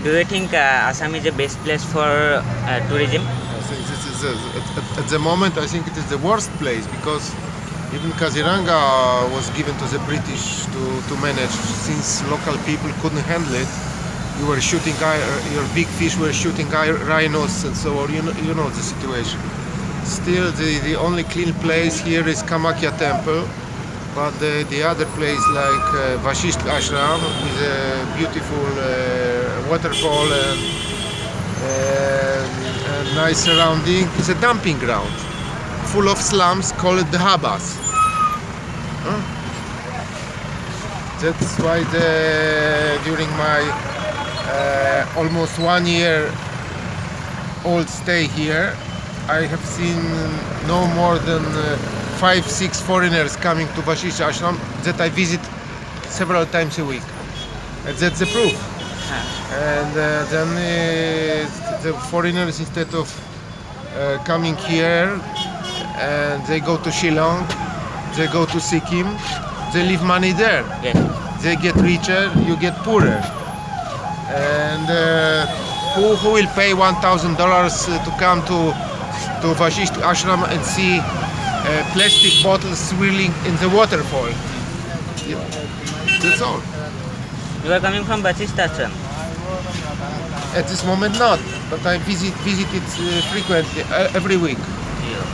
Do you think Assam is the best place for tourism? I think this is at the moment I think it is the worst place because even Kaziranga was given to the British to manage since local people couldn't handle it. You were shooting your big fish were shooting rhinos and so on. You know the situation. Still, the only clean place here is Kamakya Temple, but the other place like Vashisht Ashram with a beautiful waterfall and nice surrounding is a dumping ground full of slums called the Habas. Huh? That's why during my almost 1 year old stay here, I have seen no more than 5-6 foreigners coming to Vashisht Ashram that I visit several times a week. And that's the proof. And then the foreigners, instead of coming here, and they go to Shillong, they go to Sikkim, they leave money there. Yes. They get richer, you get poorer. And who will pay $1,000 to come to Vashisht Ashram and see plastic bottles swirling in the waterfall? Yeah. That's all. You are coming from Vashisht Ashram. At this moment not, but I visit it frequently, every week. Yeah.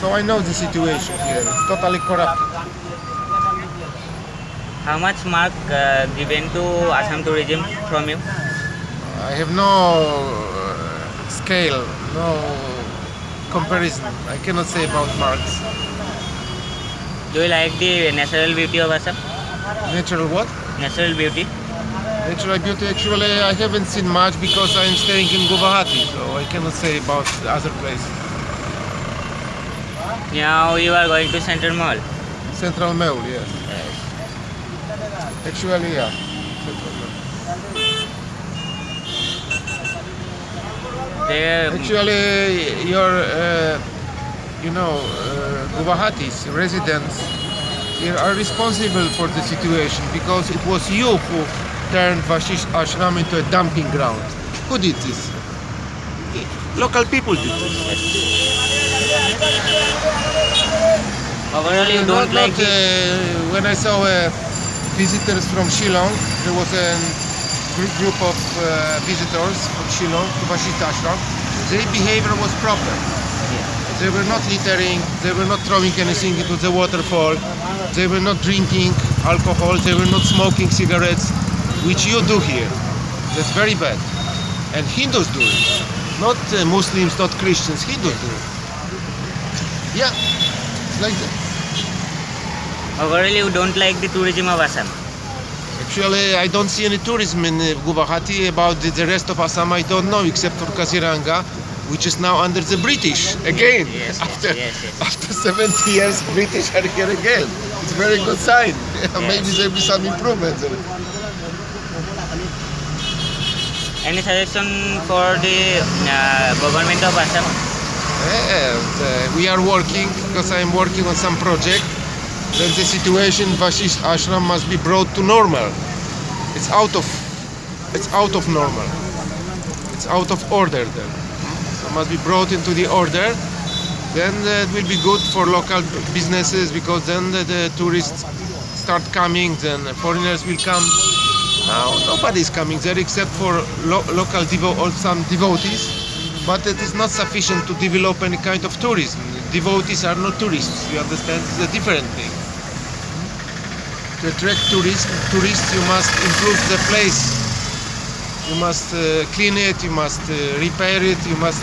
So I know the situation here. It's totally corrupted. How much mark given to Assam tourism from you? I have no scale, no comparison. I cannot say about marks. Do you like the natural beauty of Assam? Natural what? Natural beauty. Natural beauty, actually, I haven't seen much because I'm staying in Guwahati, so I cannot say about the other places. Now you are going to Central Mall. Central Mall, yes. Actually, yeah. Central Mall. Actually, your, Guwahati's residents here are responsible for the situation because it was you who turned Vashisht Ashram into a dumping ground. Who did this? Local people did this. Overall, you don't like it? When I saw visitors from Shillong, there was a group of visitors from Shillong to Vashisht Ashram. Their behavior was proper. They were not littering, they were not throwing anything into the waterfall, they were not drinking alcohol, they were not smoking cigarettes, which you do here. That's very bad. And Hindus do it. Not Muslims, not Christians, Hindus do it. Yeah, it's like that. Overall, you don't like the tourism of Assam? Actually, I don't see any tourism in Guwahati. About the rest of Assam, I don't know, except for Kaziranga, which is now under the British again. Yes, after yes. after 70 years, British are here again. It's a very good sign. Maybe there will be some improvements. Any suggestion for the government of Assam? We are working because I am working on some project. Then the situation in Vashisht Ashram must be brought to normal. It's out of normal. It's out of order then. So must be brought into the order. Then it will be good for local businesses because then the tourists start coming. Then foreigners will come. Now nobody is coming there except for local or some devotees. But it is not sufficient to develop any kind of tourism. Devotees are not tourists. You understand? It's a different thing. To attract tourists, you must improve the place. You must clean it, you must repair it, you must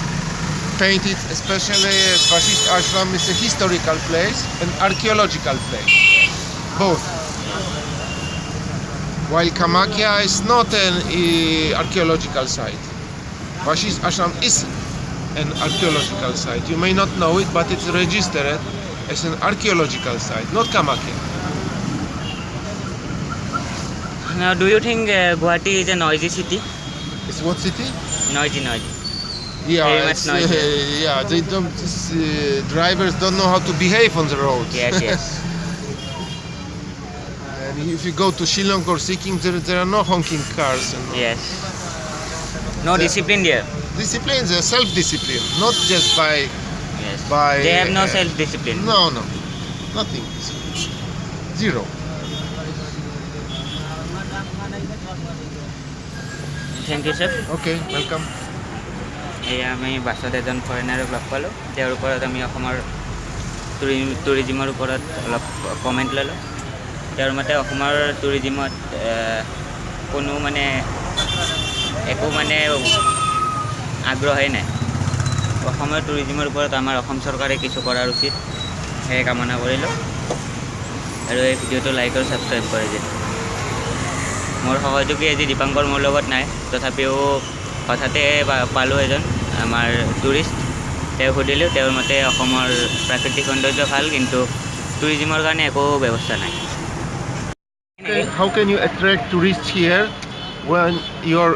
paint it. Especially Vashisht Ashram is a historical place and archaeological place. Both. While Kamakya is not an archaeological site. Vashisht Ashram is an archaeological site. You may not know it, but it's registered as an archaeological site, not Kamakya. Now, do you think Guwahati is a noisy city? It's what city? Noisy. Yeah, Very much noisy. yeah. They don't. Drivers don't know how to behave on the road. Yes. And And if you go to Shillong or Sikkim, there are no honking cars. And Yes. No discipline there. discipline is a self-discipline, not just by Yes. by. They have no self-discipline. No, nothing. Zero. Thank you, sir. Okay, welcome. এয়া আমি বাছত এজন ফৰেনাৰক log পালোঁ। তেওঁৰ ওপৰত আমি অসমৰ টুৰিজিমৰ ওপৰত অলপ কমেণ্ট ল'লোঁ। তেওঁৰ মতে অসমৰ টুৰিজিমত কোনো মানে একো মানে আগ্ৰহেই নাই। অসমৰ টুৰিজিমৰ ওপৰত আমাৰ অসম চৰকাৰে কিছু কৰাৰ উচিত, সেয়ে কামনা কৰিলোঁ। আৰু এই ভিডিঅ'টো লাইক আৰু ছাবস্ক্ৰাইব কৰি দিম। মোৰ সহযোগী আজি দীপাংকৰ মোৰ লগত নাই, তথাপিও হঠাতে পালোঁ এজন আমাৰ টুৰিষ্ট। তেওঁ সুধিলোঁ, তেওঁৰ মতে অসমৰ প্ৰাকৃতিক সৌন্দৰ্য ভাল, কিন্তু টুৰিজিমৰ কাৰণে একো ব্যৱস্থা নাই। How can you attract tourists here when your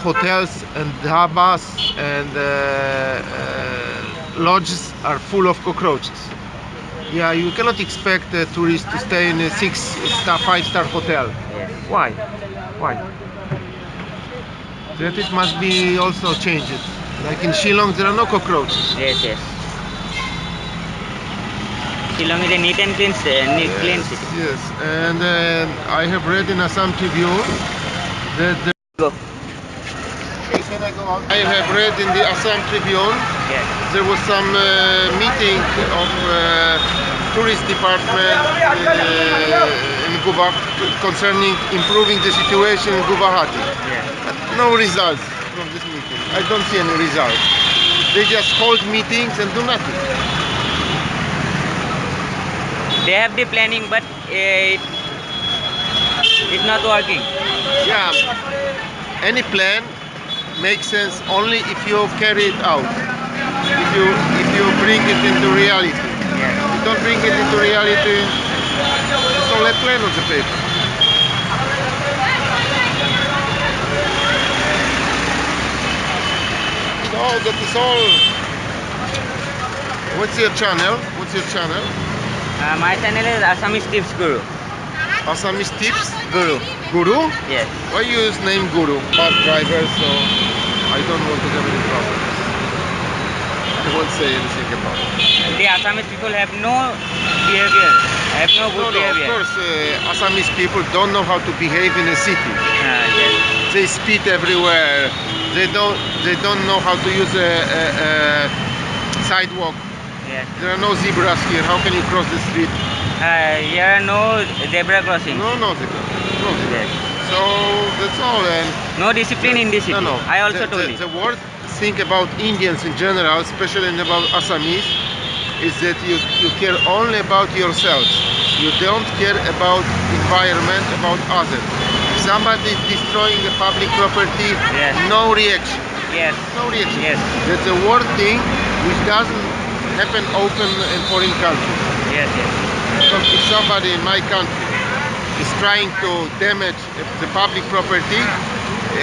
hotels and dhabas and lodges are full of cockroaches? Yeah, you cannot expect tourists to stay in a 6-star, 5-star hotel. Yes. Why? Why? That it must be also changed. Like in Shillong, there are no cockroaches. Yes, yes. Shillong is a neat and clean city. Yes, and I have read in Assam Tribune that Go. I have read in the Assam Tribune Yes. there was some meeting of tourist department in Guwahati concerning improving the situation in Guwahati. Yes. But no results from this meeting. I don't see any results. They just hold meetings and do nothing. They have the planning, but it's not working. Yeah, any plan makes sense only if you carry it out. If you bring it into reality. Yes. If you don't bring it into reality, it's only a plan on the paper. So that is all. What's your channel? My channel is Assamese Tips Guru. Assamese Tips? Guru. Guru? Yes. Why you use name Guru? Bus driver, so I don't want to have any problem. I won't say anything about it. The Assamese people have no behavior, have no good No, behavior. of course, Assamese people don't know how to behave in a city. Yes. They spit everywhere. They don't know how to use a sidewalk. Yes. There are no zebras here. How can you cross the street? Here are no zebra crossing. No zebra. No zebra. Yes. So that's all. And No discipline in this city. no. I also told you. The worst thing about Indians in general, especially about Assamese, is that you care only about yourselves. You don't care about environment, about others. If somebody is destroying the public property, Yes. no reaction. Yes. No reaction. Yes. That's the worst thing which doesn't happen open in foreign countries. Yes. Because if somebody in my country is trying to damage the public property,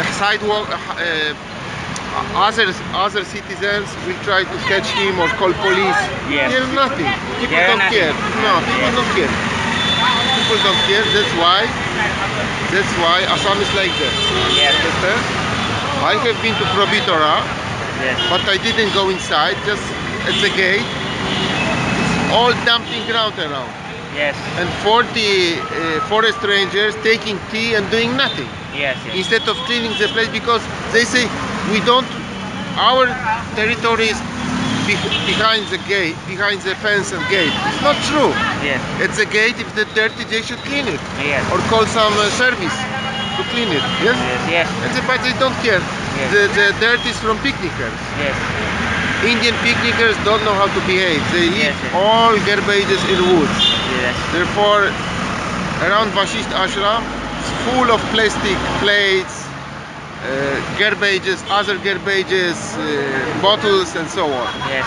a sidewalk, other citizens will try to catch him or call police. Yes. There's nothing. People There are don't nothing. care. No, people Yes. don't care. People don't care. That's why Assam is like that. Yes. Understand? I have been to Probitora, Yes. but I didn't go inside. Just at the gate. It's all dumping ground around. Yes. And 40 forest rangers taking tea and doing nothing Yes. instead of cleaning the place, because they say our territory is behind the gate, behind the fence and gate. It's not true. Yes. At the gate, if it's dirty, they should clean it Yes. or call some service to clean it. Yes. Yes. But they don't care. Yes. The dirt is from picnickers. Yes. Indian picnickers don't know how to behave. They leave Yes. all garbages in woods. Yes. Therefore, around Vashist Ashram, it's full of plastic plates, garbages, other garbages, bottles, and so on. Yes.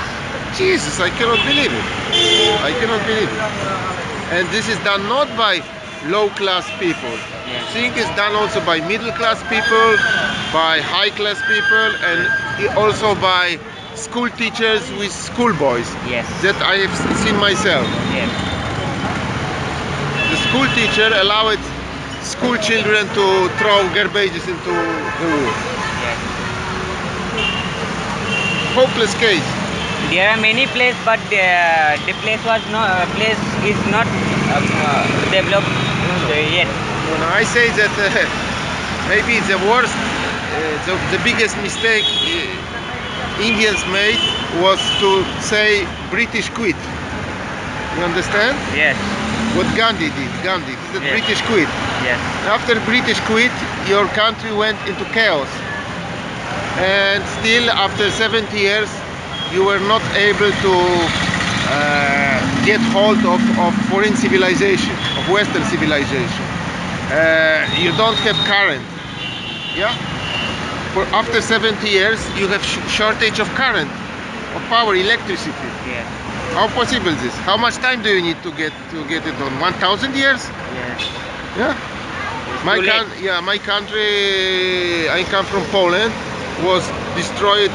Jesus, I cannot believe it. I cannot believe it. And this is done not by low-class people. Yes. Thing is done also by middle-class people, by high-class people, and also by school teachers with schoolboys. Yes. That I have seen myself. Yes. The school teacher allowed school children to throw garbages into the wood. Yes. Hopeless case. There are many places, but the place is not developed yet. No, I say that maybe the worst, the biggest mistake Indians made was to say British quit. You understand? Yes. What Gandhi did. Gandhi said Yes. British quit. Yes. After British quit, your country went into chaos. And still, after 70 years, you were not able to get hold of foreign civilization, of Western civilization. You don't have current. Yeah? For after 70 years, you have shortage of current, of power, electricity. Yes. How possible is this? How much time do you need to get it on? 1,000 years? Yes. Yeah. My too late. my country, I come from Poland, was destroyed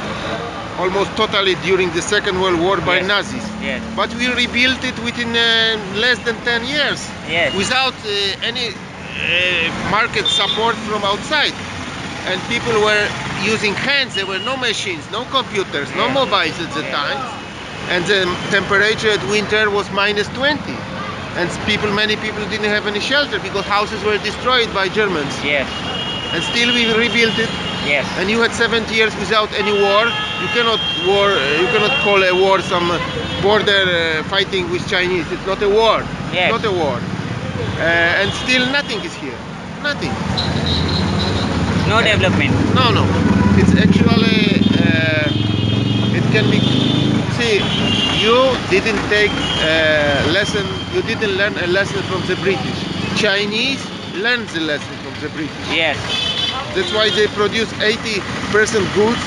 almost totally during the Second World War by Yes. Nazis. Yes. But we rebuilt it within less than 10 years. Yes. Without any market support from outside. And people were using hands, there were no machines, no computers, no Yeah. mobiles at the Yeah. time. And the temperature at winter was -20. And many people didn't have any shelter because houses were destroyed by Germans. Yes. And still we rebuilt it. Yes. And you had 70 years without any war. You cannot call a war some border fighting with Chinese. It's not a war. Yes. Not a war. And still nothing is here. Nothing. No development. No. It's actually it can be. See, you didn't take a lesson. You didn't learn a lesson from the British. Chinese learned the lesson from the British. Yes. That's why they produce 80% goods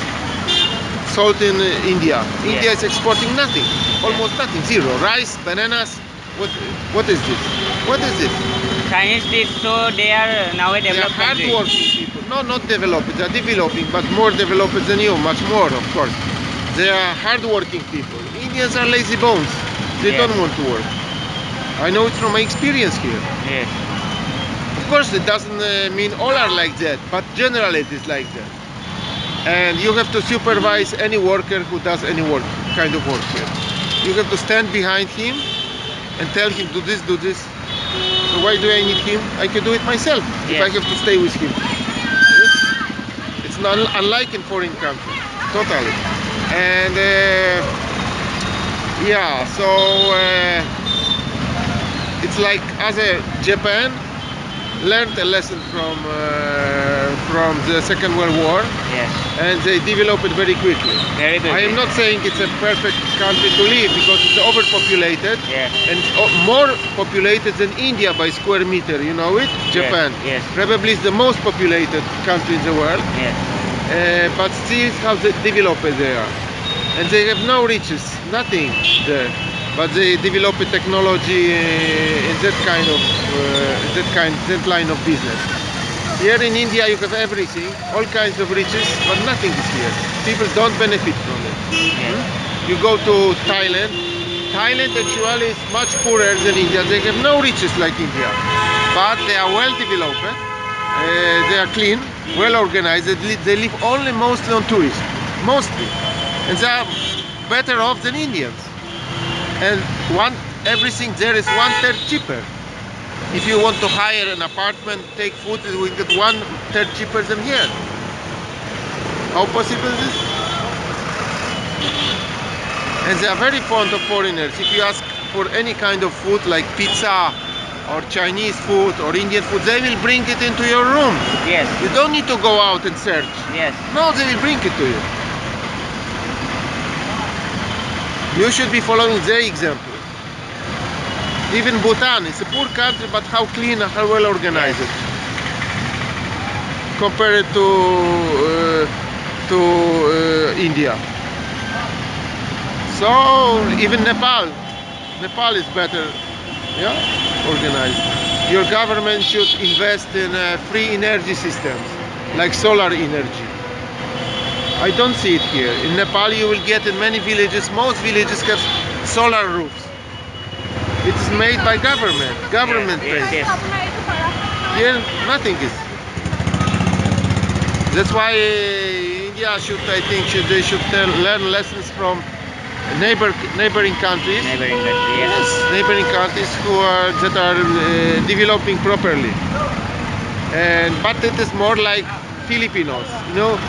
sold in India. India is exporting nothing, almost nothing, zero. Rice, bananas. What is this? What is it? Chinese people, so they are now a They are developed country. hardworking people. No, not developed. They are developing, but more developed than you. Much more, of course. They are hardworking people. Indians are lazy bones. They Yes. don't want to work. I know it from my experience here. Yes. Of course, it doesn't mean all are like that, but generally it is like that. And you have to supervise any worker who does any work, kind of work here. You have to stand behind him and tell him, do this, do this. So why do I need him? I can do it myself if Yes. I have to stay with him. It's not unlike in foreign countries, totally. And yeah, so it's like other Japan learned a lesson from the Second World War, Yes. and they developed it very quickly. Very good. I am not saying it's a perfect country to live because it's overpopulated Yes. and it's more populated than India by square meter. You know it? Japan. Yes. Probably is the most populated country in the world, Yes. but still how developed they are. And they have no riches, nothing there. But they develop a technology in that kind of that line of business. Here in India you have everything, all kinds of riches, but nothing is here. People don't benefit from it. Yes. You go to Thailand. Thailand actually is much poorer than India. They have no riches like India, but they are well developed. They are clean, well organized. They live only mostly on tourism, mostly, and they are better off than Indians. And everything there is 1/3 cheaper. If you want to hire an apartment, take food, it will get 1/3 cheaper than here. How possible is this? And they are very fond of foreigners. If you ask for any kind of food like pizza or Chinese food or Indian food, they will bring it into your room. Yes. You don't need to go out and search. Yes. No, they will bring it to you. You should be following their example. Even Bhutan, it's a poor country, but how clean and how well organized. Yes. Compared to India. So even Nepal is better, yeah, organized. Your government should invest in free energy systems, like solar energy. I don't see it here. In Nepal you will get in many villages, most villages have solar roofs. It's made by government Yes, pays. yes. Here, nothing is. That's why India should, I think, they should learn lessons from neighboring countries. Neighboring country, yes. Yes, neighboring countries that are developing properly. But it is more like Filipinos, you know,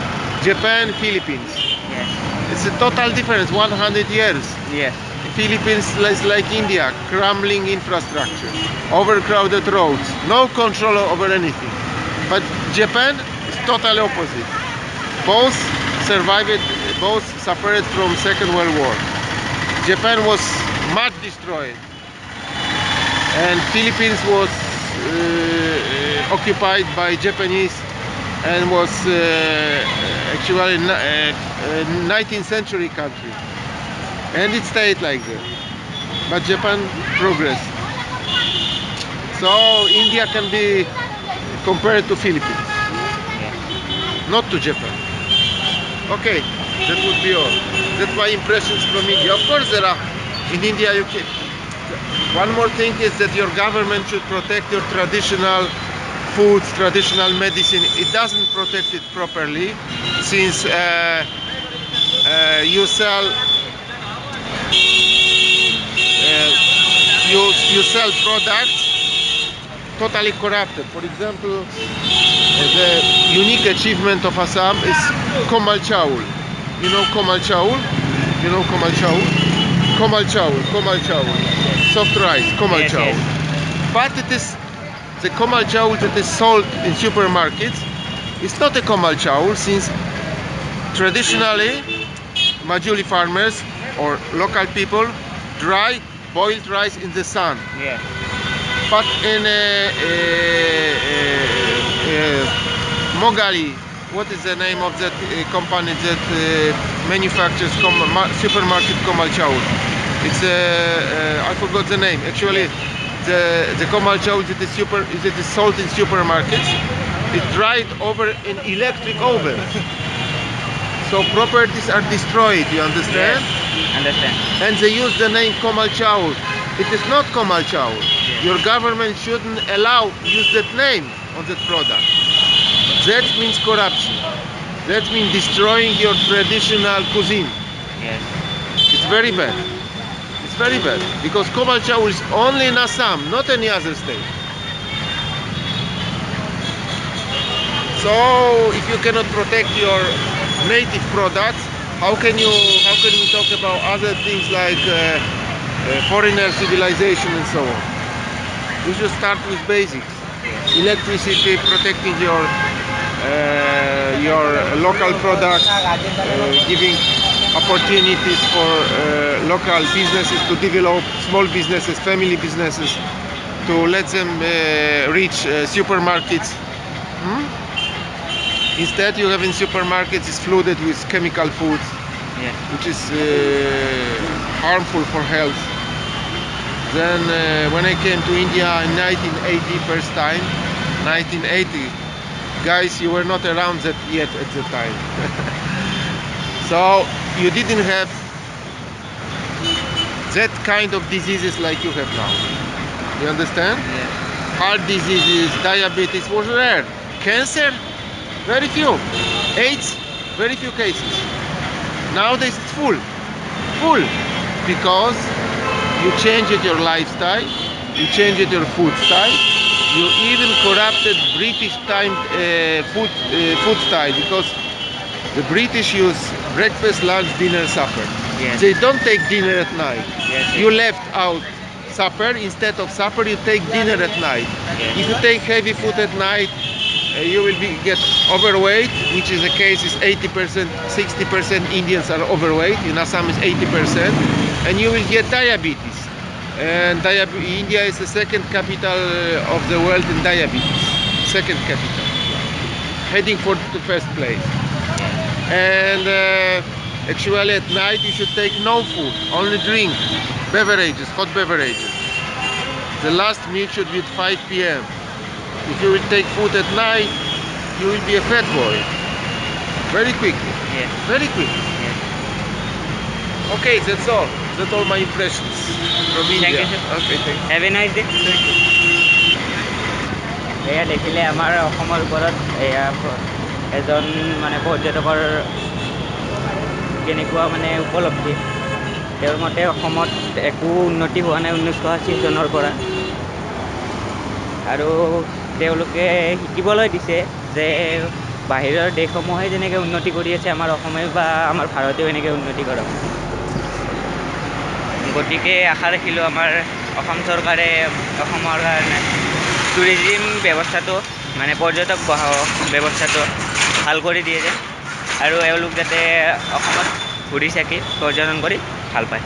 Japan, Philippines. Yes. It's a total difference, 100 years. Yes. Philippines is like India, crumbling infrastructure, overcrowded roads, no control over anything. But Japan is totally opposite. Both survived, both suffered from Second World War. Japan was much destroyed, and Philippines was occupied by Japanese and was actually a 19th century country. And it stayed like that. But Japan progressed. So India can be compared to Philippines, not to Japan. Okay, that would be all. That's my impressions from India. Of course, there are in India. You can. One more thing is that your government should protect your traditional foods, traditional medicine. It doesn't protect it properly, since you sell. You sell products totally corrupted. For example, the unique achievement of Assam is Komal Chaul. You know Komal Chaul? You know Komal Chaul? Komal Chaul. Soft rice, Komal Yes, Chaul. yes. But it is the Komal Chaul that is sold in supermarkets. It's not a Komal Chaul, since traditionally Majuli farmers or local people dry boiled rice in the sun. Yes. But in Mogali, what is the name of that company that manufactures supermarket Komal Chaul? It's I forgot the name. Actually, the Komal Chaul that is sold in supermarkets, it's dried over in electric oven. So properties are destroyed. You understand? Yes. Understand. And they use the name Komal Chaul. It is not Komal Chaul. Yes. Your government shouldn't allow use that name on that product. That means corruption. That means destroying your traditional cuisine. Yes. It's very bad. It's very bad, because Komal Chaul is only in Assam, not any other state. So if you cannot protect your native products, how can we talk about other things like foreigner civilization and so on? We should start with basics. Electricity, protecting your local products, giving opportunities for local businesses to develop, small businesses, family businesses, to let them reach supermarkets. Instead, you have in supermarkets is flooded with chemical foods, Yes. which is harmful for health. Then when I came to India in 1980, first time, 1980, guys, you were not around that yet at the time. So you didn't have that kind of diseases like you have now. You understand? Yes. Heart diseases, diabetes was rare. Cancer, very few. AIDS, very few cases. Nowadays it's full, because you changed your lifestyle, you changed your food style, you even corrupted British food style, because the British use breakfast, lunch, dinner, supper. Yes. They don't take dinner at night. Yes. You left out supper. Instead of supper, you take dinner at night. Yes. If you take heavy food at night, you will get overweight, which is the case is 80%, 60% Indians are overweight. In Assam is 80%, and you will get diabetes. And India is the second capital of the world in diabetes. Second capital, heading for the first place. And actually at night you should take no food, only drink, beverages, hot beverages. The last meal should be at 5 p.m. If you will take food at night, you will be a fat boy. Very quickly. Yes. Very quickly. Yes. Okay, that's all. That's all my impressions from India. Thank you, sir. Okay, thank you. Have a nice day. Thank you. Yeah. এয়া দেখিলে আমাৰ অসমৰ ওপৰত এয়া এজন মানে পৰ্যটকৰ কেনেকুৱা মানে উপলব্ধি। তেওঁৰ মতে অসমত একো উন্নতি হোৱা নাই 1980 চনৰ পৰা, আৰু তেওঁলোকে শিকিবলৈ দিছে যে বাহিৰৰ দেশসমূহে যেনেকৈ উন্নতি কৰি আছে আমাৰ অসমে বা আমাৰ ভাৰতেও এনেকৈ উন্নতি কৰক। গতিকে আশা ৰাখিলোঁ আমাৰ অসম চৰকাৰে অসমৰ কাৰণে টুৰিজিম ব্যৱস্থাটো মানে পৰ্যটক ব্যৱস্থাটো ভাল কৰি দিয়ে যে, আৰু এওঁলোক যাতে অসমত ঘূৰি চাকি পৰ্যটন কৰি ভাল পায়।